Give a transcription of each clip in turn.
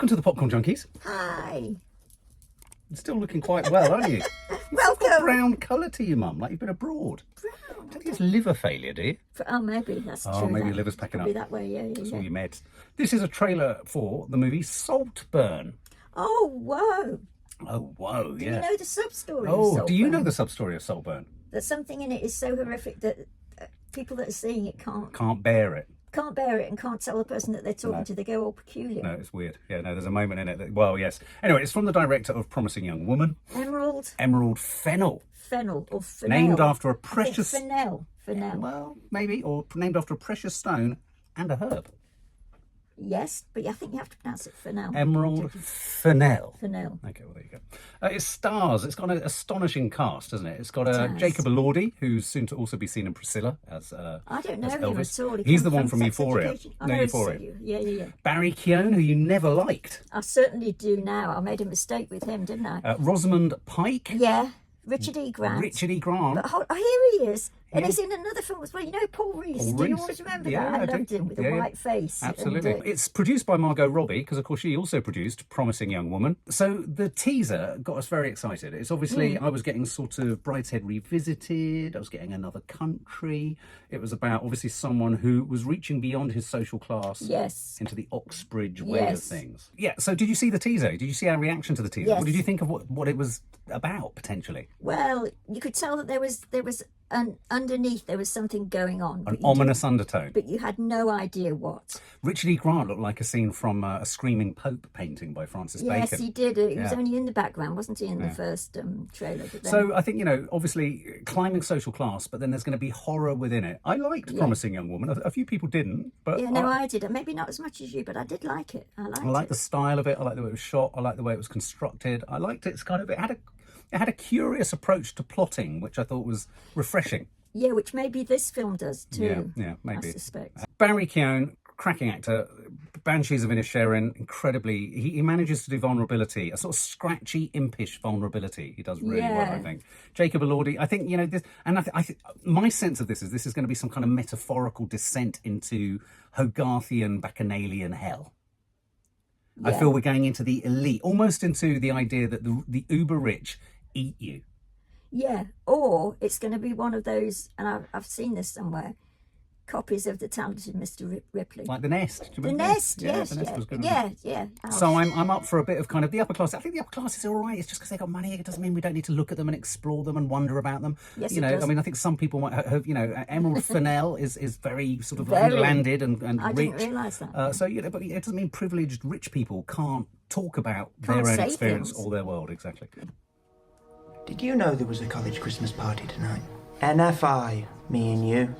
Welcome to the Popcorn Junkies. Hi. You're still looking quite well, aren't you? Welcome. Got a brown colour to you, Mum, like you've been abroad. Brown. I think it's liver failure, do you? Oh, maybe that's true. Oh, maybe that. your liver's packing Could up. be that way, yeah. That's all your meds. This is a trailer for the movie Saltburn. Oh, whoa. Oh, whoa, Do yeah. you know the sub-story of Oh, Saltburn? do you know the sub-story of Saltburn? That something in it is so horrific that people that are seeing it Can't bear it. can't bear it and can't tell the person that they're talking to. They go all peculiar. No, it's weird. Yeah, no, there's a moment in it that, well, yes. Anyway, it's from the director of Promising Young Woman. Emerald Fennell. Fennell or Fennell. Named after a I think precious... Fennell. Well, maybe. Or named after a precious stone and a herb. Yes, but I think you have to pronounce it Fennell. Emerald Fennell. Fennell. Okay, well, there you go. It stars. It's got an astonishing cast, doesn't it? It's got It has. Jacob Elordi, who's soon to also be seen in Priscilla as I don't know as him Elvis. at all. He He's comes the one from Sex Euphoria. Education. No, Oh, Euphoria. Yeah. Barry Keoghan, who you never liked. I certainly do now. I made a mistake with him, didn't I? Rosamund Pike. Yeah. Richard E. Grant. Richard E. Grant. But here he is. And Yeah. he's in another film as well. You know Paul Rees. Paul Do you Rees. always remember Yeah, that? I do. loved him with Yeah, a yeah. white face. Absolutely. And, It's produced by Margot Robbie, because of course she also produced Promising Young Woman. So the teaser got us very excited. It's obviously, I was getting sort of Brideshead Revisited, I was getting Another Country. It was about obviously someone who was reaching beyond his social class yes. into the Oxbridge way of Yes. things. Yeah, so did you see the teaser? Did you see our reaction to the teaser? Yes. What did you think of what it was about, potentially? Well, you could tell that there was underneath there was something going on. An ominous undertone. But you had no idea what. Richard E. Grant looked like a scene from a Screaming Pope painting by Francis Yes, Bacon. he did. He was Yeah. only in the background, wasn't he, in the first trailer? But then... So I think, obviously climbing social class, but then there's going to be horror within it. I liked Promising Young Woman. A few people didn't, but Yeah, no, I did. Maybe not as much as you, but I did like it. I liked the style of it. I liked the way it was shot. I liked the way it was constructed. I liked it had a curious approach to plotting, which I thought was refreshing. Yeah, which maybe this film does too. Yeah, maybe. I suspect. Barry Keoghan, cracking actor. Banshees of Inisherin, incredibly. He manages to do vulnerability, a sort of scratchy, impish vulnerability. He does really well, I think. Jacob Elordi, I think this, and I think my sense of this is going to be some kind of metaphorical descent into Hogarthian bacchanalian hell. Yeah. I feel we're going into the elite, almost into the idea that the uber rich eat you. Yeah, or it's going to be one of those, and I've seen this somewhere, copies of The Talented Mr. Ripley. Like The Nest. Do you The remember Nest, Yeah, yes. The Nest was good. Yeah. So I'm up for a bit of kind of the upper class. I think the upper class is all right. It's just because they got money. It doesn't mean we don't need to look at them and explore them and wonder about them. Yes, it does. I mean, I think some people might have, Emerald Fennell is very sort of Very. landed and I rich. didn't realise that. So, but it doesn't mean privileged rich people can't talk about Can't their own say experience things. or their world, exactly. Did you know there was a college Christmas party tonight? NFI, me and you.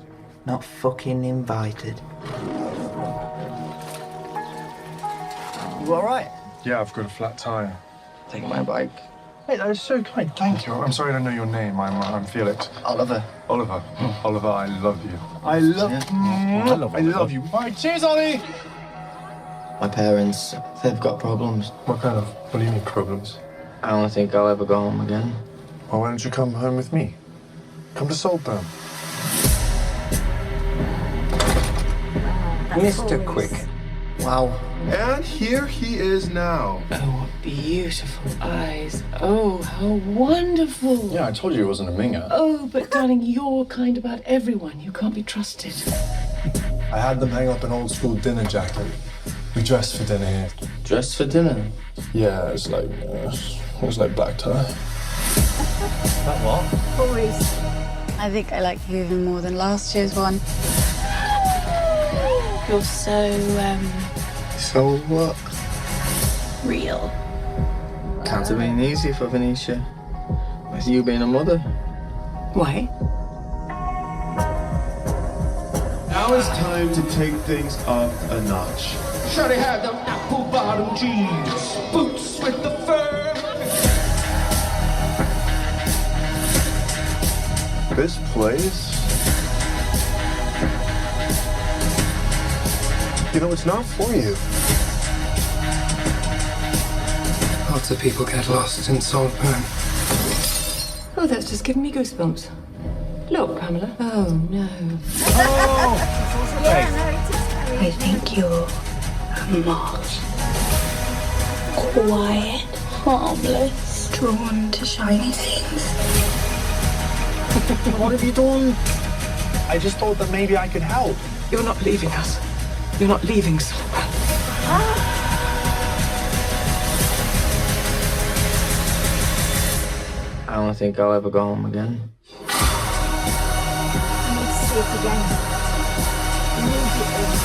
Not fucking invited. You alright? Yeah, I've got a flat tire. Take my bike. Hey, that is so kind. Thank you. I'm sorry I don't know your name. I'm Felix. Oliver. Oliver. Oliver, I love you. I love you. All right, cheers, Ollie. My parents, they've got problems. What do you mean problems? I don't think I'll ever go home again. Well, why don't you come home with me? Come to Saltburn. That's Mr. always- Quick. Wow. And here he is now. Oh, what beautiful eyes. Oh, how wonderful. Yeah, I told you it wasn't a minger. Oh, but darling, you're kind about everyone. You can't be trusted. I had them hang up an old school dinner jacket. We dressed for dinner here. Dressed for dinner? Yeah, it was like black tie. That what? Paul Rees. I think I like you even more than last year's one. You're so, So what? real. Can't have been easy for Venetia. With you being a mother. Why? Now it's time to take things up a notch. Shawty had them apple bottom jeans, boots with the fur. This place, it's not for you. Lots of people get lost in Saltburn. Oh, that's just giving me goosebumps. Look, Pamela. Oh, no. Yeah, no, it is. I think you're a moth. quiet, harmless, drawn to shiny things. What have you done? I just thought that maybe I could help. You're not leaving us. You're not leaving Saltburn. I don't think I'll ever go home again. I need to see it again. Immediately.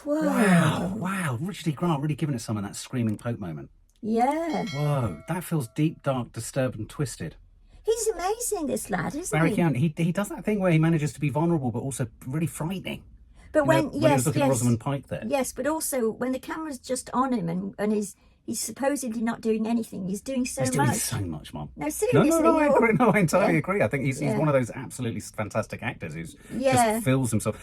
Whoa. Wow. Richard E. Grant really giving it some of that screaming Pope moment. Yeah. Whoa, that feels deep, dark, disturbed and twisted. He's amazing, this lad, isn't Barry he? Keoghan, he does that thing where he manages to be vulnerable but also really frightening. But when he was looking at Rosamund Pike there. Yes, but also when the camera's just on him and he's supposedly not doing anything, he's doing so He's much. doing so much, Mum. No, seriously. No, I agree. No, I entirely Yeah. agree. I think he's Yeah. one of those absolutely fantastic actors who's Yeah. just fills himself.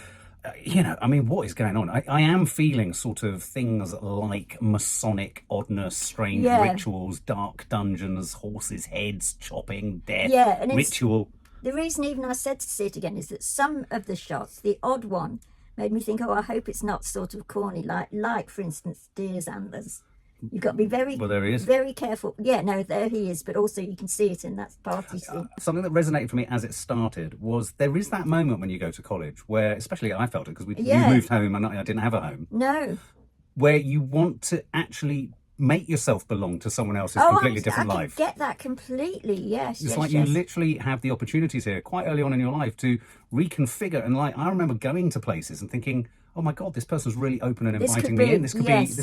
I mean, what is going on? I am feeling sort of things like Masonic oddness, strange rituals, dark dungeons, horses' heads, chopping, death, and ritual. The reason even I said to see it again is that some of the shots, the odd one, made me think, I hope it's not sort of corny, like for instance, deer's antlers. You've got to be very, there he is. very careful. Yeah, no, there he is, but also you can see it in that party scene. Something that resonated for me as it started was there is that moment when you go to college where, especially I felt it because you moved home and I didn't have a home. No. Where you want to actually make yourself belong to someone else's completely different life. I get that completely, yes. It's like you literally have the opportunities here quite early on in your life to reconfigure. And like I remember going to places and thinking, oh my God, this person's really open and inviting me in. This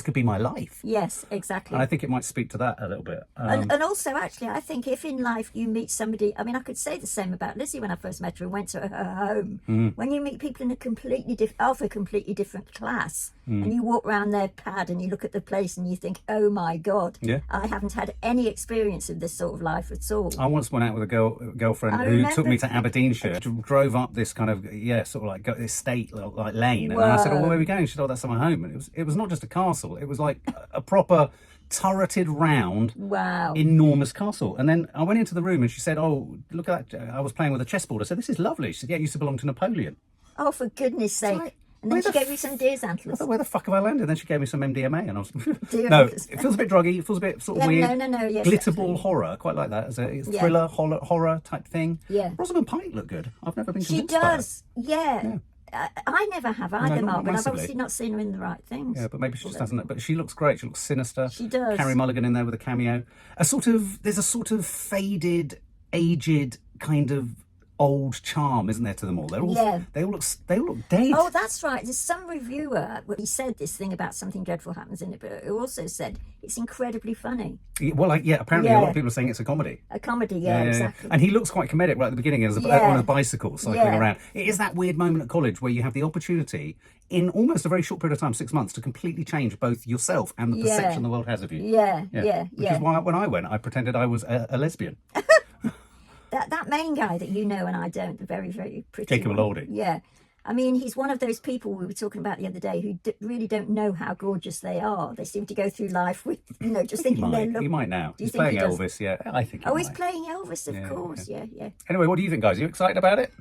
could be my life. Yes, exactly. And I think it might speak to that a little bit. And also, actually, I think if in life you meet somebody, I mean, I could say the same about Lizzie when I first met her and went to her home. When you meet people in a completely different class, and you walk around their pad and you look at the place and you think, oh my God, I haven't had any experience of this sort of life at all. I once went out with a girlfriend who took me to Aberdeenshire, drove up this kind of, sort of like estate like lane. And I said, oh, where are we going? She said, oh, that's my home. And it was not just a castle. It was like a proper turreted round, enormous castle. And then I went into the room and she said, oh, look at that. I was playing with a chessboard. I said, this is lovely. She said, yeah, it used to belong to Napoleon. Oh, for goodness sake. Like, and then she gave me some deer's antlers. I thought, where the fuck have I landed? And then she gave me some MDMA and I was... No, it feels a bit druggy. It feels a bit sort of weird. No, yes. Glitterball horror. I quite like that. As a thriller, horror type thing. Yeah. Rosamund Pike looked good. I've never been convinced She does, yeah. I never have either, not Mark, but I've massively. obviously not seen her in the right things. Yeah, but maybe she just doesn't. But she looks great. She looks sinister. She does. Carrie Mulligan in there with a cameo. There's a sort of faded, aged kind of old charm, isn't there, to them all? They all look dead. Oh, that's right. There's some reviewer, he said this thing about something dreadful happens in it, but who also said it's incredibly funny. Well, apparently a lot of people are saying it's a comedy. A comedy, exactly. And he looks quite comedic right at the beginning as on a bicycle cycling around. It is that weird moment at college where you have the opportunity in almost a very short period of time, 6 months, to completely change both yourself and the perception the world has of you. Which is why when I went, I pretended I was a lesbian. That main guy that you know and I don't, the very, very pretty Jacob Elordi. Yeah. I mean, he's one of those people we were talking about the other day who really don't know how gorgeous they are. They seem to go through life with, just thinking they look... He might now. Do you He's think playing he does? Elvis, I think he Oh, might. he's playing Elvis, of course, yeah. Anyway, what do you think, guys? Are you excited about it?